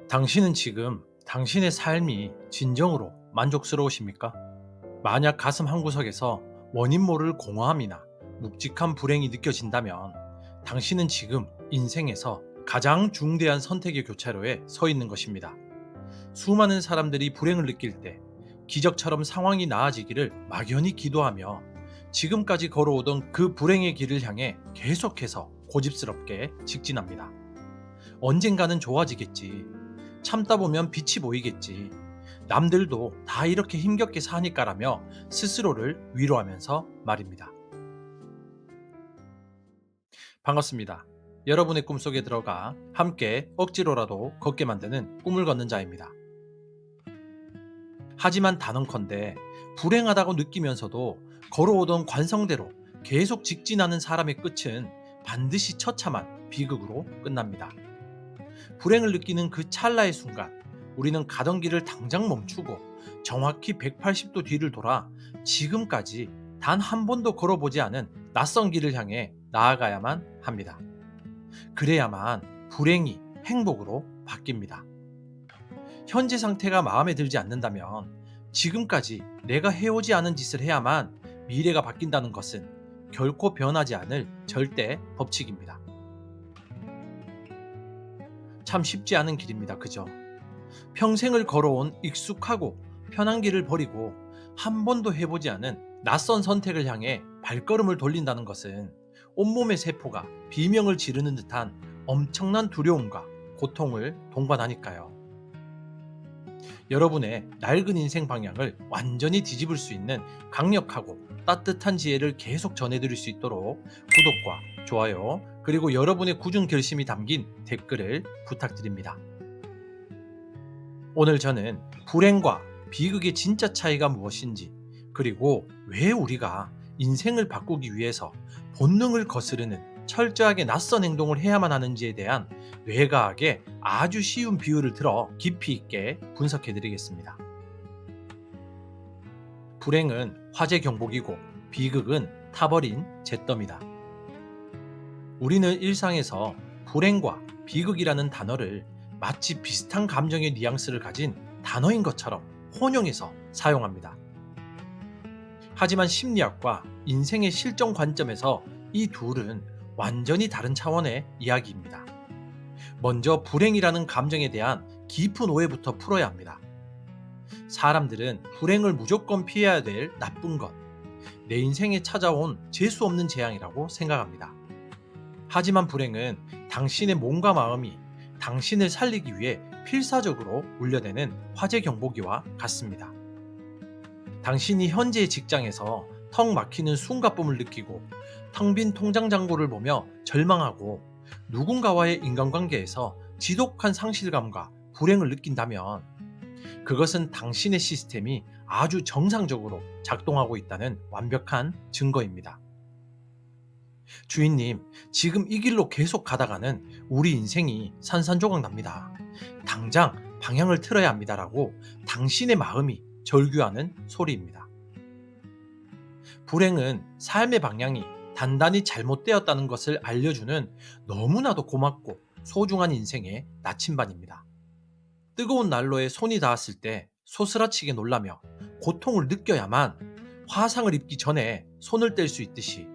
당신은 지금 당신의 삶이 진정으로 만족스러우십니까? 만약 가슴 한구석에서 원인 모를 공허함이나 묵직한 불행이 느껴진다면 당신은 지금 인생에서 가장 중대한 선택의 교차로에 서 있는 것입니다. 수많은 사람들이 불행을 느낄 때 기적처럼 상황이 나아지기를 막연히 기도하며 지금까지 걸어오던 그 불행의 길을 향해 계속해서 고집스럽게 직진합니다. 언젠가는 좋아지겠지. 참다 보면 빛이 보이겠지. 남들도 다 이렇게 힘겹게 사니까라며 스스로를 위로하면서 말입니다. 반갑습니다. 여러분의 꿈속에 들어가 함께 억지로라도 걷게 만드는 꿈을 걷는 자입니다. 하지만 단언컨대 불행하다고 느끼면서도 걸어오던 관성대로 계속 직진하는 사람의 끝은 반드시 처참한 비극으로 끝납니다. 불행을 느끼는 그 찰나의 순간 우리는 가던 길을 당장 멈추고 정확히 180도 뒤를 돌아 지금까지 단 한 번도 걸어보지 않은 낯선 길을 향해 나아가야만 합니다. 그래야만 불행이 행복으로 바뀝니다. 현재 상태가 마음에 들지 않는다면 지금까지 내가 해오지 않은 짓을 해야만 미래가 바뀐다는 것은 결코 변하지 않을 절대 법칙입니다. 참 쉽지 않은 길입니다. 그죠? 평생을 걸어온 익숙하고 편한 길을 버리고 한 번도 해보지 않은 낯선 선택을 향해 발걸음을 돌린다는 것은 온몸의 세포가 비명을 지르는 듯한 엄청난 두려움과 고통을 동반하니까요. 여러분의 낡은 인생 방향을 완전히 뒤집을 수 있는 강력하고 따뜻한 지혜를 계속 전해드릴 수 있도록 구독과 좋아요, 그리고 여러분의 굳은 결심이 담긴 댓글을 부탁드립니다. 오늘 저는 불행과 비극의 진짜 차이가 무엇인지, 그리고 왜 우리가 인생을 바꾸기 위해서 본능을 거스르는 철저하게 낯선 행동을 해야만 하는지에 대한 뇌과학의 아주 쉬운 비유를 들어 깊이 있게 분석해 드리겠습니다. 불행은 화재 경보기고 비극은 타버린 잿더미다. 우리는 일상에서 불행과 비극이라는 단어를 마치 비슷한 감정의 뉘앙스를 가진 단어인 것처럼 혼용해서 사용합니다. 하지만 심리학과 인생의 실정 관점에서 이 둘은 완전히 다른 차원의 이야기입니다. 먼저 불행이라는 감정에 대한 깊은 오해부터 풀어야 합니다. 사람들은 불행을 무조건 피해야 될 나쁜 것, 내 인생에 찾아온 재수 없는 재앙이라고 생각합니다. 하지만 불행은 당신의 몸과 마음이 당신을 살리기 위해 필사적으로 울려대는 화재 경보기와 같습니다. 당신이 현재의 직장에서 턱 막히는 숨가쁨을 느끼고 텅 빈 통장 잔고를 보며 절망하고 누군가와의 인간관계에서 지독한 상실감과 불행을 느낀다면 그것은 당신의 시스템이 아주 정상적으로 작동하고 있다는 완벽한 증거입니다. 주인님, 지금 이 길로 계속 가다가는 우리 인생이 산산조각 납니다. 당장 방향을 틀어야 합니다라고 당신의 마음이 절규하는 소리입니다. 불행은 삶의 방향이 단단히 잘못되었다는 것을 알려주는 너무나도 고맙고 소중한 인생의 나침반입니다. 뜨거운 난로에 손이 닿았을 때 소스라치게 놀라며 고통을 느껴야만 화상을 입기 전에 손을 뗄 수 있듯이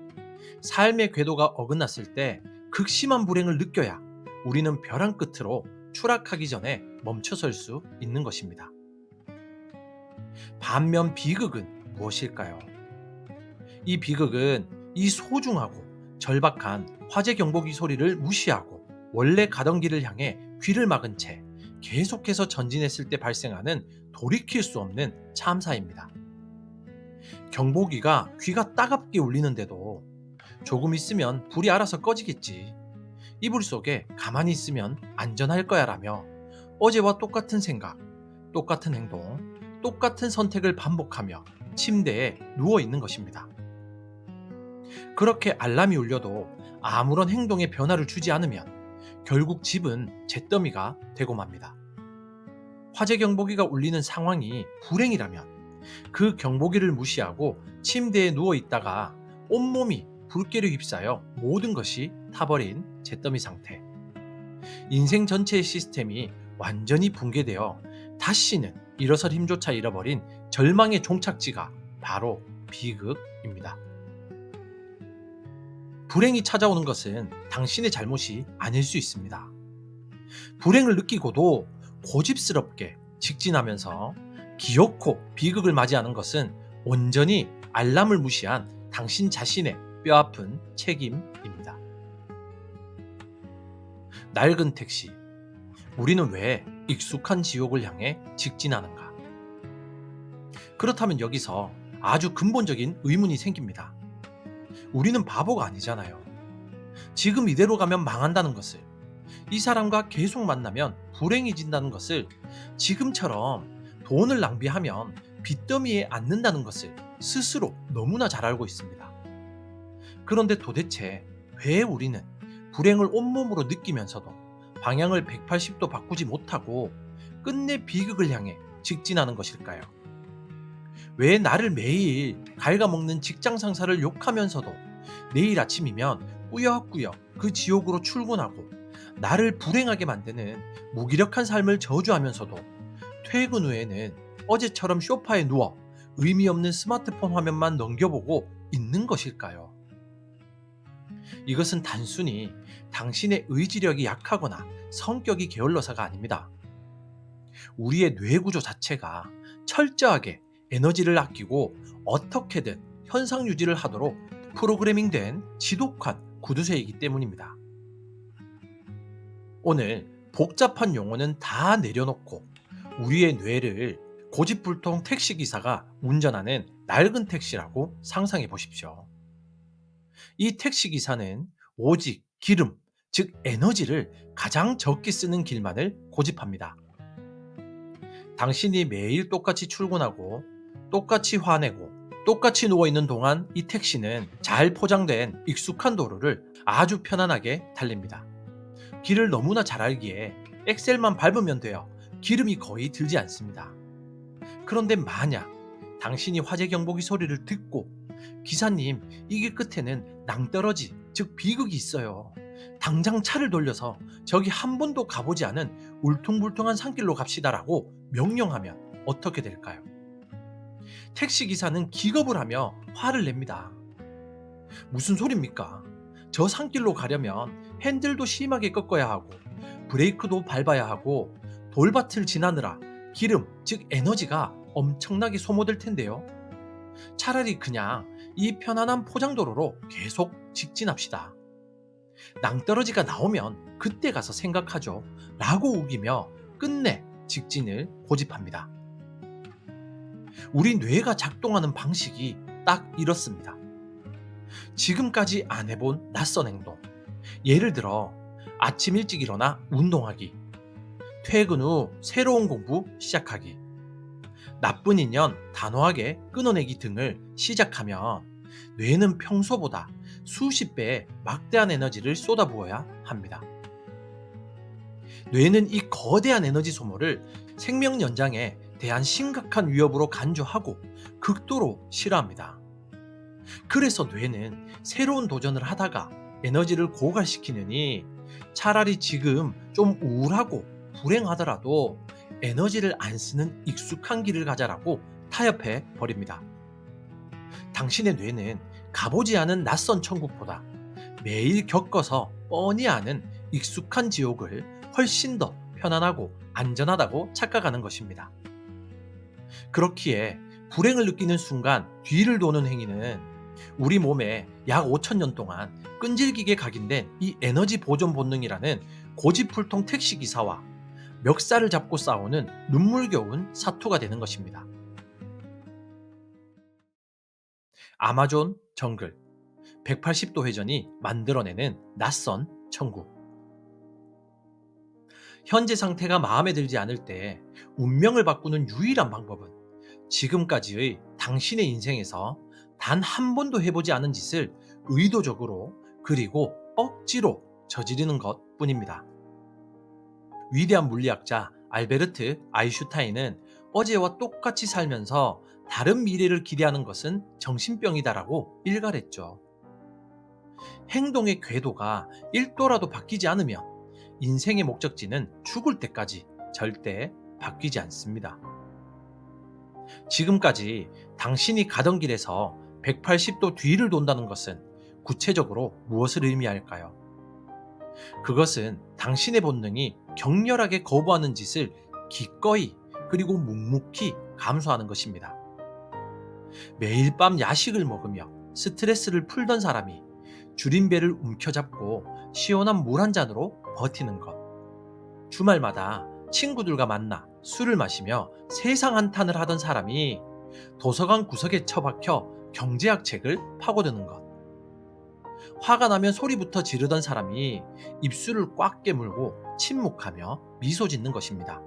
삶의 궤도가 어긋났을 때 극심한 불행을 느껴야 우리는 벼랑 끝으로 추락하기 전에 멈춰설 수 있는 것입니다. 반면 비극은 무엇일까요? 이 비극은 이 소중하고 절박한 화재 경보기 소리를 무시하고 원래 가던 길을 향해 귀를 막은 채 계속해서 전진했을 때 발생하는 돌이킬 수 없는 참사입니다. 경보기가 귀가 따갑게 울리는데도 조금 있으면 불이 알아서 꺼지겠지. 이불 속에 가만히 있으면 안전할 거야 라며 어제와 똑같은 생각, 똑같은 행동, 똑같은 선택을 반복하며 침대에 누워 있는 것입니다. 그렇게 알람이 울려도 아무런 행동에 변화를 주지 않으면 결국 집은 잿더미가 되고 맙니다. 화재 경보기가 울리는 상황이 불행이라면 그 경보기를 무시하고 침대에 누워 있다가 온몸이 불길에 휩싸여 모든 것이 타버린 잿더미 상태. 인생 전체의 시스템이 완전히 붕괴되어 다시는 일어설 힘조차 잃어버린 절망의 종착지가 바로 비극입니다. 불행이 찾아오는 것은 당신의 잘못이 아닐 수 있습니다. 불행을 느끼고도 고집스럽게 직진하면서 기어코 비극을 맞이하는 것은 온전히 알람을 무시한 당신 자신의 뼈아픈 책임입니다. 낡은 택시, 우리는 왜 익숙한 지옥을 향해 직진하는가? 그렇다면 여기서 아주 근본적인 의문이 생깁니다. 우리는 바보가 아니잖아요. 지금 이대로 가면 망한다는 것을, 이 사람과 계속 만나면 불행해진다는 것을, 지금처럼 돈을 낭비하면 빚더미에 앉는다는 것을 스스로 너무나 잘 알고 있습니다. 그런데 도대체 왜 우리는 불행을 온몸으로 느끼면서도 방향을 180도 바꾸지 못하고 끝내 비극을 향해 직진하는 것일까요? 왜 나를 매일 갉아먹는 직장 상사를 욕하면서도 내일 아침이면 꾸역꾸역 그 지옥으로 출근하고 나를 불행하게 만드는 무기력한 삶을 저주하면서도 퇴근 후에는 어제처럼 소파에 누워 의미 없는 스마트폰 화면만 넘겨보고 있는 것일까요? 이것은 단순히 당신의 의지력이 약하거나 성격이 게을러서가 아닙니다. 우리의 뇌 구조 자체가 철저하게 에너지를 아끼고 어떻게든 현상 유지를 하도록 프로그래밍된 지독한 구두쇠이기 때문입니다. 오늘 복잡한 용어는 다 내려놓고 우리의 뇌를 고집불통 택시기사가 운전하는 낡은 택시라고 상상해 보십시오. 이 택시기사는 오직 기름, 즉 에너지를 가장 적게 쓰는 길만을 고집합니다. 당신이 매일 똑같이 출근하고 똑같이 화내고 똑같이 누워있는 동안 이 택시는 잘 포장된 익숙한 도로를 아주 편안하게 달립니다. 길을 너무나 잘 알기에 엑셀만 밟으면 돼요. 기름이 거의 들지 않습니다. 그런데 만약 당신이 화재 경보기 소리를 듣고 기사님, 이 길 끝에는 낭떠러지, 즉 비극이 있어요. 당장 차를 돌려서 저기 한 번도 가보지 않은 울퉁불퉁한 산길로 갑시다라고 명령하면 어떻게 될까요? 택시기사는 기겁을 하며 화를 냅니다. 무슨 소립니까? 저 산길로 가려면 핸들도 심하게 꺾어야 하고 브레이크도 밟아야 하고 돌밭을 지나느라 기름, 즉 에너지가 엄청나게 소모될 텐데요. 차라리 그냥 이 편안한 포장도로로 계속 직진합시다. 낭떠러지가 나오면 그때 가서 생각하죠. 라고 우기며 끝내 직진을 고집합니다. 우리 뇌가 작동하는 방식이 딱 이렇습니다. 지금까지 안 해본 낯선 행동. 예를 들어 아침 일찍 일어나 운동하기, 퇴근 후 새로운 공부 시작하기, 나쁜 인연 단호하게 끊어내기 등을 시작하면 뇌는 평소보다 수십 배의 막대한 에너지를 쏟아부어야 합니다. 뇌는 이 거대한 에너지 소모를 생명 연장에 대한 심각한 위협으로 간주하고 극도로 싫어합니다. 그래서 뇌는 새로운 도전을 하다가 에너지를 고갈시키느니 차라리 지금 좀 우울하고 불행하더라도 에너지를 안 쓰는 익숙한 길을 가자라고 타협해 버립니다. 당신의 뇌는 가보지 않은 낯선 천국보다 매일 겪어서 뻔히 아는 익숙한 지옥을 훨씬 더 편안하고 안전하다고 착각하는 것입니다. 그렇기에 불행을 느끼는 순간 뒤를 도는 행위는 우리 몸에 약 5,000년 동안 끈질기게 각인된 이 에너지 보존 본능이라는 고집불통 택시기사와 멱살을 잡고 싸우는 눈물겨운 사투가 되는 것입니다. 아마존 정글, 180도 회전이 만들어내는 낯선 천국. 현재 상태가 마음에 들지 않을 때 운명을 바꾸는 유일한 방법은 지금까지의 당신의 인생에서 단 한 번도 해보지 않은 짓을 의도적으로 그리고 억지로 저지르는 것 뿐입니다. 위대한 물리학자 알베르트 아인슈타인은 어제와 똑같이 살면서 다른 미래를 기대하는 것은 정신병이다라고 일갈했죠. 행동의 궤도가 1도라도 바뀌지 않으면 인생의 목적지는 죽을 때까지 절대 바뀌지 않습니다. 지금까지 당신이 가던 길에서 180도 뒤를 돈다는 것은 구체적으로 무엇을 의미할까요? 그것은 당신의 본능이 격렬하게 거부하는 짓을 기꺼이 그리고 묵묵히 감수하는 것입니다. 매일 밤 야식을 먹으며 스트레스를 풀던 사람이 줄임배를 움켜잡고 시원한 물 한 잔으로 버티는 것. 주말마다 친구들과 만나 술을 마시며 세상 한탄을 하던 사람이 도서관 구석에 처박혀 경제학 책을 파고드는 것. 화가 나면 소리부터 지르던 사람이 입술을 꽉 깨물고 침묵하며 미소 짓는 것입니다.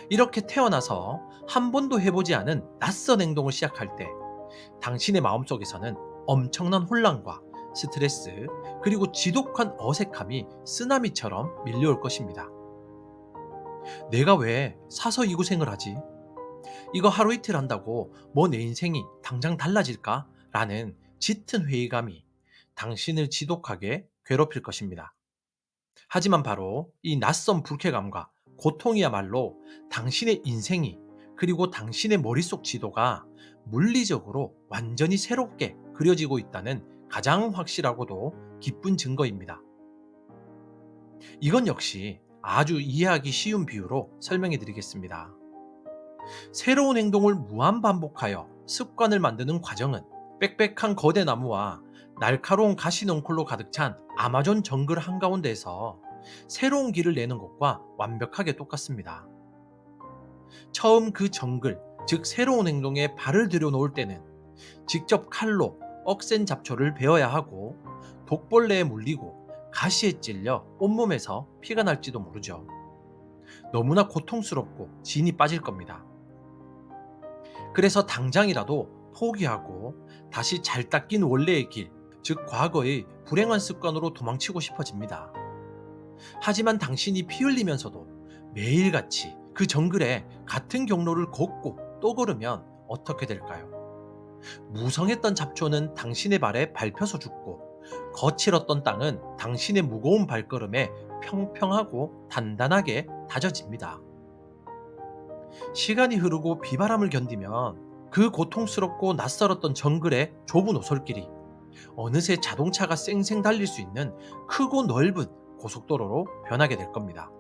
이렇게 태어나서 한 번도 해보지 않은 낯선 행동을 시작할 때 당신의 마음속에서는 엄청난 혼란과 스트레스 그리고 지독한 어색함이 쓰나미처럼 밀려올 것입니다. 내가 왜 사서 이 고생을 하지? 이거 하루 이틀 한다고 뭐 내 인생이 당장 달라질까? 라는 짙은 회의감이 당신을 지독하게 괴롭힐 것입니다. 하지만 바로 이 낯선 불쾌감과 고통이야말로 당신의 인생이 그리고 당신의 머릿속 지도가 물리적으로 완전히 새롭게 그려지고 있다는 가장 확실하고도 기쁜 증거입니다. 이건 역시 아주 이해하기 쉬운 비유로 설명해 드리겠습니다. 새로운 행동을 무한 반복하여 습관을 만드는 과정은 빽빽한 거대 나무와 날카로운 가시넝쿨로 가득 찬 아마존 정글 한가운데에서 새로운 길을 내는 것과 완벽하게 똑같습니다. 처음 그 정글, 즉 새로운 행동에 발을 들여놓을 때는 직접 칼로 억센 잡초를 베어야 하고 독벌레에 물리고 가시에 찔려 온몸에서 피가 날지도 모르죠. 너무나 고통스럽고 진이 빠질 겁니다. 그래서 당장이라도 포기하고 다시 잘 닦인 원래의 길, 즉 과거의 불행한 습관으로 도망치고 싶어집니다. 하지만 당신이 피 흘리면서도 매일같이 그 정글에 같은 경로를 걷고 또 걸으면 어떻게 될까요? 무성했던 잡초는 당신의 발에 밟혀서 죽고 거칠었던 땅은 당신의 무거운 발걸음에 평평하고 단단하게 다져집니다. 시간이 흐르고 비바람을 견디면 그 고통스럽고 낯설었던 정글의 좁은 오솔길이 어느새 자동차가 쌩쌩 달릴 수 있는 크고 넓은 고속도로로 변하게 될 겁니다.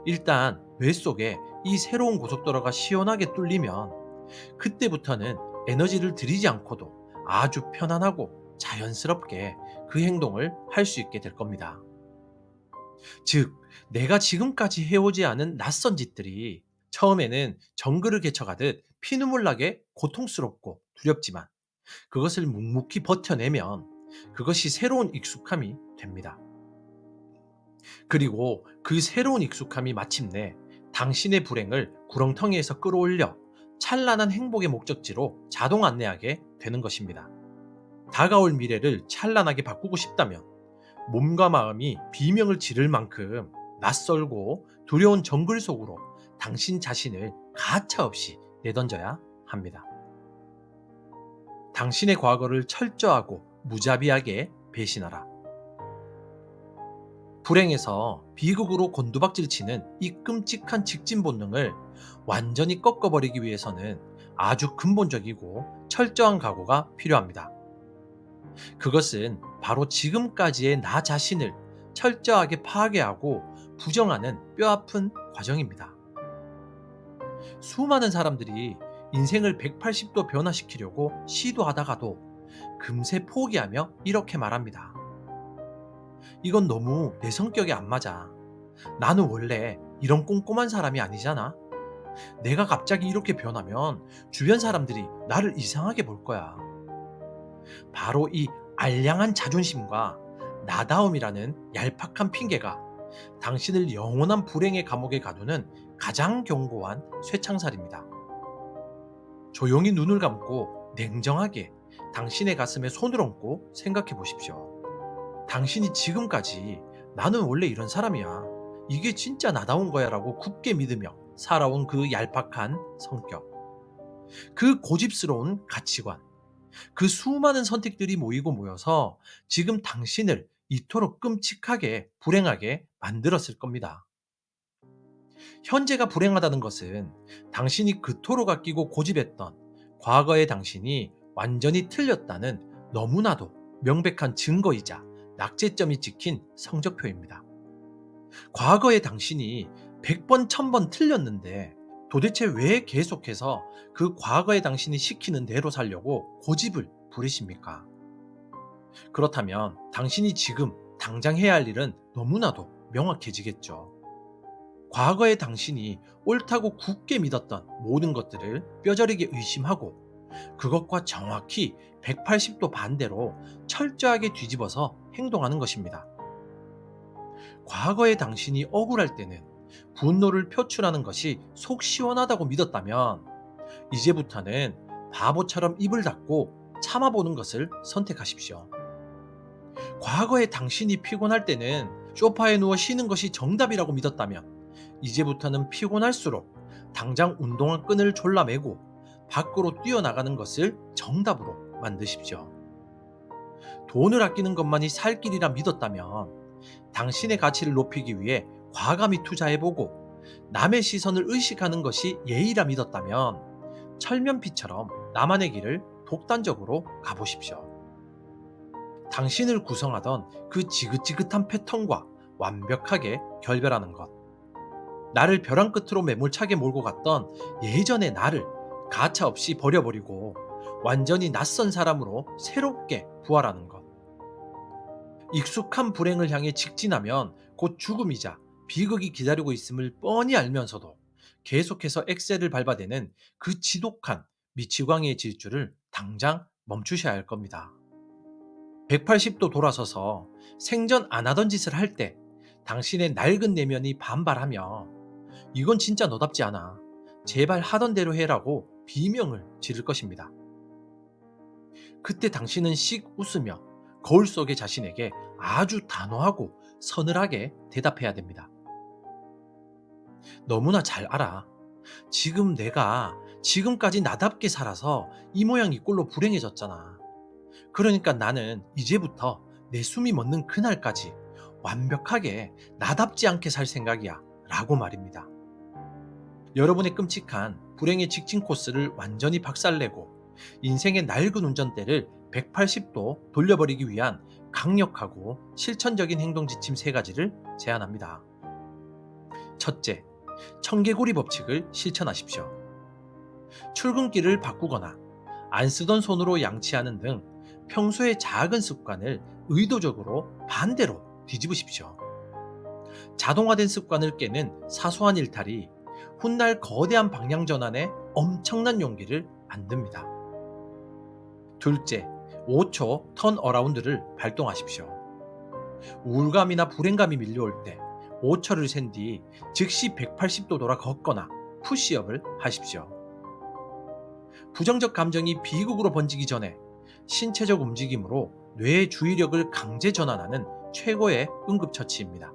일단 뇌 속에 이 새로운 고속도로가 시원하게 뚫리면 그때부터는 에너지를 들이지 않고도 아주 편안하고 자연스럽게 그 행동을 할 수 있게 될 겁니다. 즉, 내가 지금까지 해오지 않은 낯선 짓들이 처음에는 정글을 개척하듯 피눈물 나게 고통스럽고 두렵지만 그것을 묵묵히 버텨내면 그것이 새로운 익숙함이 됩니다. 그리고 그 새로운 익숙함이 마침내 당신의 불행을 구렁텅이에서 끌어올려 찬란한 행복의 목적지로 자동 안내하게 되는 것입니다. 다가올 미래를 찬란하게 바꾸고 싶다면 몸과 마음이 비명을 지를 만큼 낯설고 두려운 정글 속으로 당신 자신을 가차없이 내던져야 합니다. 당신의 과거를 철저하고 무자비하게 배신하라. 불행에서 비극으로 곤두박질 치는 이 끔찍한 직진 본능을 완전히 꺾어버리기 위해서는 아주 근본적이고 철저한 각오가 필요합니다. 그것은 바로 지금까지의 나 자신을 철저하게 파괴하고 부정하는 뼈아픈 과정입니다. 수많은 사람들이 인생을 180도 변화시키려고 시도하다가도 금세 포기하며 이렇게 말합니다. 이건 너무 내 성격에 안 맞아. 나는 원래 이런 꼼꼼한 사람이 아니잖아. 내가 갑자기 이렇게 변하면 주변 사람들이 나를 이상하게 볼 거야. 바로 이 알량한 자존심과 나다움이라는 얄팍한 핑계가 당신을 영원한 불행의 감옥에 가두는 가장 견고한 쇠창살입니다. 조용히 눈을 감고 냉정하게 당신의 가슴에 손을 얹고 생각해 보십시오. 당신이 지금까지 나는 원래 이런 사람이야. 이게 진짜 나다운 거야 라고 굳게 믿으며 살아온 그 얄팍한 성격, 그 고집스러운 가치관, 그 수많은 선택들이 모이고 모여서 지금 당신을 이토록 끔찍하게 불행하게 만들었을 겁니다. 현재가 불행하다는 것은 당신이 그토록 아끼고 고집했던 과거의 당신이 완전히 틀렸다는 너무나도 명백한 증거이자 낙제점이 찍힌 성적표입니다. 과거의 당신이 100번, 1000번 틀렸는데 도대체 왜 계속해서 그 과거의 당신이 시키는 대로 살려고 고집을 부리십니까? 그렇다면 당신이 지금 당장 해야 할 일은 너무나도 명확해지겠죠. 과거의 당신이 옳다고 굳게 믿었던 모든 것들을 뼈저리게 의심하고 그것과 정확히 180도 반대로 철저하게 뒤집어서 행동하는 것입니다. 과거의 당신이 억울할 때는 분노를 표출하는 것이 속 시원하다고 믿었다면 이제부터는 바보처럼 입을 닫고 참아보는 것을 선택하십시오. 과거의 당신이 피곤할 때는 소파에 누워 쉬는 것이 정답이라고 믿었다면 이제부터는 피곤할수록 당장 운동화 끈을 졸라매고 밖으로 뛰어나가는 것을 정답으로 만드십시오. 돈을 아끼는 것만이 살 길이라 믿었다면 당신의 가치를 높이기 위해 과감히 투자해보고 남의 시선을 의식하는 것이 예의라 믿었다면 철면피처럼 나만의 길을 독단적으로 가보십시오. 당신을 구성하던 그 지긋지긋한 패턴과 완벽하게 결별하는 것. 나를 벼랑 끝으로 매몰차게 몰고 갔던 예전의 나를 가차없이 버려버리고 완전히 낯선 사람으로 새롭게 부활하는 것. 익숙한 불행을 향해 직진하면 곧 죽음이자 비극이 기다리고 있음을 뻔히 알면서도 계속해서 엑셀을 밟아대는 그 지독한 미치광이의 질주를 당장 멈추셔야 할 겁니다. 180도 돌아서서 생전 안 하던 짓을 할 때 당신의 낡은 내면이 반발하며 이건 진짜 너답지 않아. 제발 하던 대로 해라고 비명을 지를 것입니다. 그때 당신은 씩 웃으며 거울 속의 자신에게 아주 단호하고 서늘하게 대답해야 됩니다. 너무나 잘 알아. 지금 내가 지금까지 나답게 살아서 이 모양 이 꼴로 불행해졌잖아. 그러니까 나는 이제부터 내 숨이 멎는 그날까지 완벽하게 나답지 않게 살 생각이야. 라고 말입니다. 여러분의 끔찍한 불행의 직진 코스를 완전히 박살내고 인생의 낡은 운전대를 180도 돌려버리기 위한 강력하고 실천적인 행동 지침 3가지를 제안합니다. 첫째, 청개구리 법칙을 실천하십시오. 출근길을 바꾸거나 안 쓰던 손으로 양치하는 등 평소의 작은 습관을 의도적으로 반대로 뒤집으십시오. 자동화된 습관을 깨는 사소한 일탈이 훗날 거대한 방향 전환에 엄청난 용기를 만듭니다. 둘째, 5초 턴 어라운드를 발동하십시오. 우울감이나 불행감이 밀려올 때 5초를 센 뒤 즉시 180도 돌아 걷거나 푸시업을 하십시오. 부정적 감정이 비극으로 번지기 전에 신체적 움직임으로 뇌의 주의력을 강제 전환하는 최고의 응급처치입니다.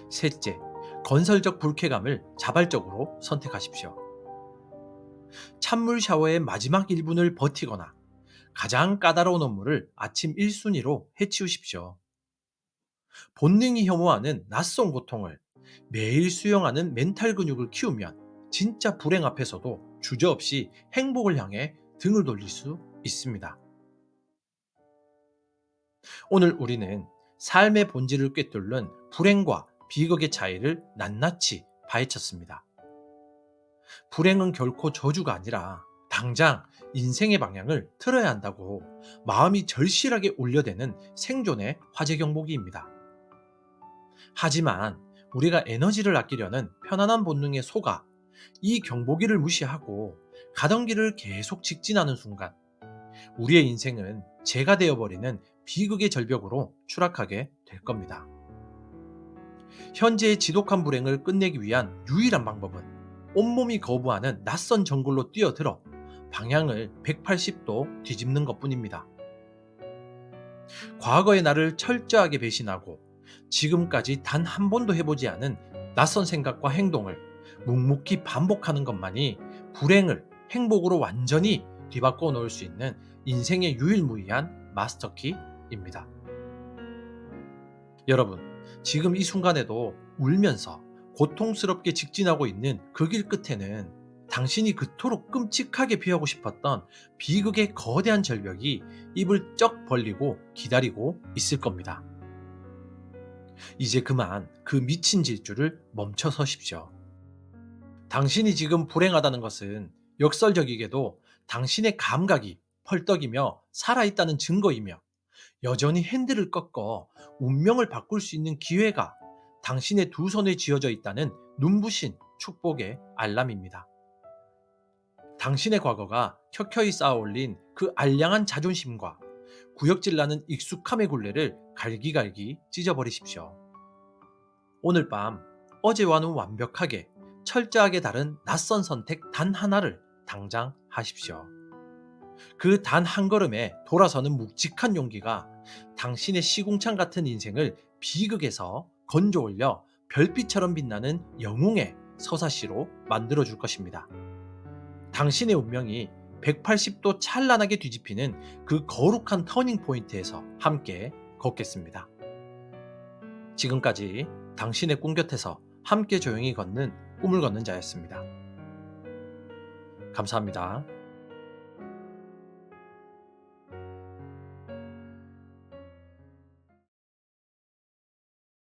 셋째, 건설적 불쾌감을 자발적으로 선택하십시오. 찬물 샤워의 마지막 1분을 버티거나 가장 까다로운 업무를 아침 1순위로 해치우십시오. 본능이 혐오하는 낯선 고통을 매일 수용하는 멘탈 근육을 키우면 진짜 불행 앞에서도 주저없이 행복을 향해 등을 돌릴 수 있습니다. 오늘 우리는 삶의 본질을 꿰뚫는 불행과 비극의 차이를 낱낱이 파헤쳤습니다. 불행은 결코 저주가 아니라 당장 인생의 방향을 틀어야 한다고 마음이 절실하게 울려대는 생존의 화재 경보기입니다. 하지만 우리가 에너지를 아끼려는 편안한 본능에 속아 이 경보기를 무시하고 가던 길을 계속 직진하는 순간 우리의 인생은 재가 되어버리는 비극의 절벽으로 추락하게 될 겁니다. 현재의 지독한 불행을 끝내기 위한 유일한 방법은 온몸이 거부하는 낯선 정글로 뛰어들어 방향을 180도 뒤집는 것뿐입니다. 과거의 나를 철저하게 배신하고 지금까지 단 한 번도 해보지 않은 낯선 생각과 행동을 묵묵히 반복하는 것만이 불행을 행복으로 완전히 뒤바꿔 놓을 수 있는 인생의 유일무이한 마스터키입니다. 여러분, 지금 이 순간에도 울면서 고통스럽게 직진하고 있는 그 길 끝에는 당신이 그토록 끔찍하게 피하고 싶었던 비극의 거대한 절벽이 입을 쩍 벌리고 기다리고 있을 겁니다. 이제 그만 그 미친 질주를 멈춰 서십시오. 당신이 지금 불행하다는 것은 역설적이게도 당신의 감각이 펄떡이며 살아있다는 증거이며, 여전히 핸들을 꺾어 운명을 바꿀 수 있는 기회가 당신의 두 손에 쥐어져 있다는 눈부신 축복의 알람입니다. 당신의 과거가 켜켜이 쌓아 올린 그 알량한 자존심과 구역질 나는 익숙함의 굴레를 갈기갈기 찢어버리십시오. 오늘 밤 어제와는 완벽하게 철저하게 다른 낯선 선택 단 하나를 당장 하십시오. 그 단 한 걸음에 돌아서는 묵직한 용기가 당신의 시궁창 같은 인생을 비극에서 건져 올려 별빛처럼 빛나는 영웅의 서사시로 만들어 줄 것입니다. 당신의 운명이 180도 찬란하게 뒤집히는 그 거룩한 터닝 포인트에서 함께 걷겠습니다. 지금까지 당신의 꿈 곁에서 함께 조용히 걷는 꿈을 걷는 자였습니다. 감사합니다.